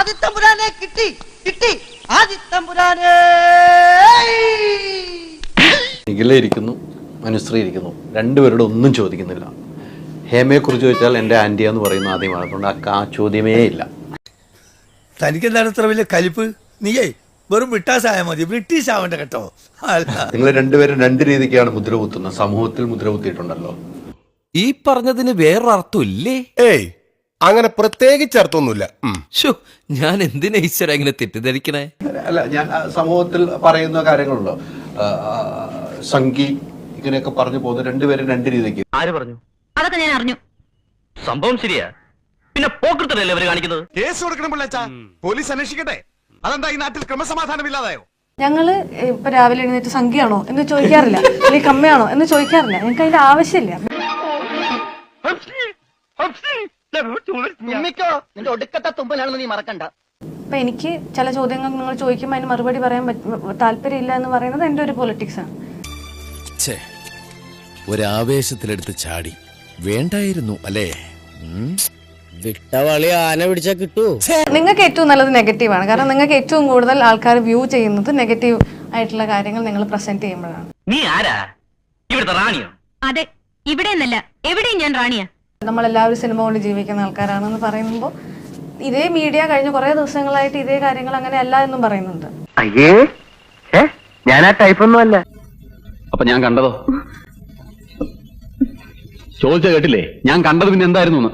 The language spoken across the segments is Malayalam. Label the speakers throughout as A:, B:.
A: ആദിത്തമ്പുരാനെ കിട്ടി കിട്ടി ആദിത്തമ്പുരാനെ.
B: നിഖില ഇരിക്കുന്നു, അനുശ്രീ ഇരിക്കുന്നു, രണ്ടുപേരോട് ഒന്നും ചോദിക്കുന്നില്ല. ഹേമയെ കുറിച്ച് ചോദിച്ചാൽ എൻ്റെ ആന്റിയാന്ന് പറയുന്ന ആദ്യമാണ്. അതുകൊണ്ട് ആ ചോദ്യമേ ഇല്ല.
C: തനിക്കെന്താണ് ഇത്ര വലിയ കലിപ്പ്? നീയേ വെറും ബ്രിട്ടാസായ മതി, ബ്രിട്ടീഷ് ആവണ്ട കേട്ടോ.
B: നിങ്ങൾ രണ്ടുപേരും രണ്ട് രീതിക്കാണ് മുദ്ര കുത്തുന്നത്. സമൂഹത്തിൽ മുദ്ര കുത്തിയിട്ടുണ്ടല്ലോ.
D: ഈ പറഞ്ഞതിന് വേറൊരർത്ഥം ഇല്ലേ?
E: ഏയ് അങ്ങനെ പ്രത്യേകിച്ച് അർത്ഥമൊന്നുമില്ല.
D: ഞാൻ എന്തിനാ ഈശ്വര ഇങ്ങനെ തെറ്റിദ്ധരിക്കണേ?
B: അല്ല, ഞാൻ സമൂഹത്തിൽ പറയുന്ന കാര്യങ്ങളുണ്ടോ, സംഗി ഇങ്ങനെയൊക്കെ പറഞ്ഞു പോകുന്ന രണ്ടുപേരും രണ്ട് രീതിക്ക്.
F: ആര് പറഞ്ഞു? അതൊക്കെ ഞാൻ അറിഞ്ഞു. സംഭവം ശരിയാ. പിന്നെ പോക്കൃത്തല്ലേ അവര് കാണിക്കുന്നത്?
E: കേസ് കൊടുക്കണം പിള്ളേച്ചാ, പോലീസ് അന്വേഷിക്കട്ടെ. അതെന്താ ഈ നാട്ടിൽ ക്രമസമാധാനം ഇല്ലാതായോ?
G: ഞങ്ങള് ഇപ്പൊ രാവിലെ എഴുന്നേറ്റ് സംഖ്യയാണോ എന്ന് ചോദിക്കാറില്ല, അല്ലെങ്കിൽ കമ്മയാണോ എന്ന് ചോദിക്കാറില്ല. ഞങ്ങൾക്ക് അതിന്റെ ആവശ്യമില്ല.
A: നിന്റെ ഒടുക്കത്തെ തുമ്പലാണെന്ന് നീ മറക്കണ്ട.
G: അപ്പൊ എനിക്ക് ചില ചോദ്യങ്ങൾ നിങ്ങൾ ചോദിക്കുമ്പോൾ അതിന് മറുപടി പറയാൻ താല്പര്യമില്ല എന്ന് പറയുന്നത് എന്റെ ഒരു പൊളിറ്റിക്സ് ആണ്.
D: ഒരാവേശത്തിലെടുത്ത് ചാടി വേണ്ടായിരുന്നു അല്ലേ?
H: വിട്ടവളി ആന പിടിച്ചാ കിട്ടൂ.
G: നിങ്ങൾക്ക് ഏറ്റവും നല്ലത് നെഗറ്റീവാണ്. കാരണം നിങ്ങൾക്ക് ഏറ്റവും കൂടുതൽ ആൾക്കാർ വ്യൂ ചെയ്യുന്നത് നെഗറ്റീവ് ആയിട്ടുള്ള കാര്യങ്ങൾ നിങ്ങൾ പ്രസന്റ് ചെയ്യുമ്പോഴാണ്.
F: നീ ആരാ? ഇവിടുത്തെ റാണിയോ?
I: അതെ, ഇവിടെ എന്നല്ല എവിടെയും ഞാൻ റാണിയാ.
G: നമ്മളെല്ലാവരും സിനിമ കൊണ്ട് ജീവിക്കുന്ന ആൾക്കാരാണെന്ന് പറയുമ്പോൾ ഇതേ മീഡിയ കഴിഞ്ഞ കുറെ ദിവസങ്ങളായിട്ട് ഇതേ കാര്യങ്ങൾ അങ്ങനെ അല്ല എന്നും പറയുന്നുണ്ട്.
F: അയ്യേ, ഞാൻ ആ ടൈപ്പൊന്നും അല്ല.
B: അപ്പൊ ഞാൻ കണ്ടതോ? ചോദിച്ച കേട്ടില്ലേ? ഞാൻ കണ്ടത് പിന്നെ എന്തായിരുന്നു?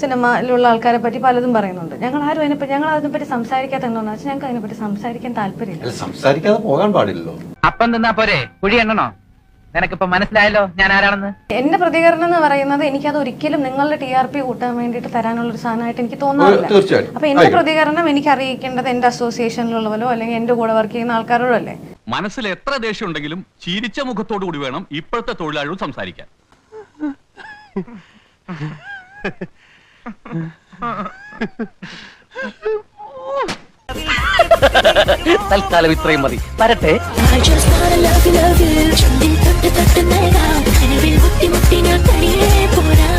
G: സിനിമയിലുള്ള ആൾക്കാരെ പറ്റി പലതും പറയുന്നുണ്ട്. ഞങ്ങൾ ആരും അതിനെപ്പറ്റി സംസാരിക്കാത്ത എന്താണെന്ന് വെച്ചാൽ ഞങ്ങൾക്ക് അതിനെപ്പറ്റി സംസാരിക്കാൻ താല്പര്യമില്ല.
B: സംസാരിക്കാതെ പോകാൻ പാടില്ലല്ലോ.
F: അപ്പം തന്നാ പോരെ, കുഴി എണ്ണണോ? നിനക്കിപ്പോ മനസ്സിലായല്ലോ ഞാൻ ആരാണെന്ന്.
G: എന്റെ പ്രതികരണം എന്ന് പറയുന്നത് എനിക്കത് ഒരിക്കലും നിങ്ങളുടെ TRP കൂട്ടാൻ വേണ്ടിയിട്ട് തരാനുള്ള ഒരു സാധനമായിട്ട് എനിക്ക് തോന്നാറില്ല. അപ്പൊ എന്റെ പ്രതികരണം എനിക്ക് അറിയിക്കേണ്ടത് എന്റെ അസോസിയേഷനിലുള്ളവരോ അല്ലെങ്കിൽ എന്റെ കൂടെ വർക്ക് ചെയ്യുന്ന ആൾക്കാരോടോ അല്ലേ.
J: മനസ്സിൽ എത്ര ദേഷ്യം ഉണ്ടെങ്കിലും ചിരിച്ച മുഖത്തോടു കൂടി വേണം ഇപ്പോഴത്തെ തൊഴിലാളികൾ സംസാരിക്കാൻ.
F: തൽക്കാലം ഇത്രയും മതി. വരട്ടെ.
I: I just wanna love you, love you. ചുണ്ടിൽ തൊട്ട് തൊട്ട് നൽകാം. കനവിൽ മുട്ടി മുട്ടി ഞാൻ തനിയെ പോരാ.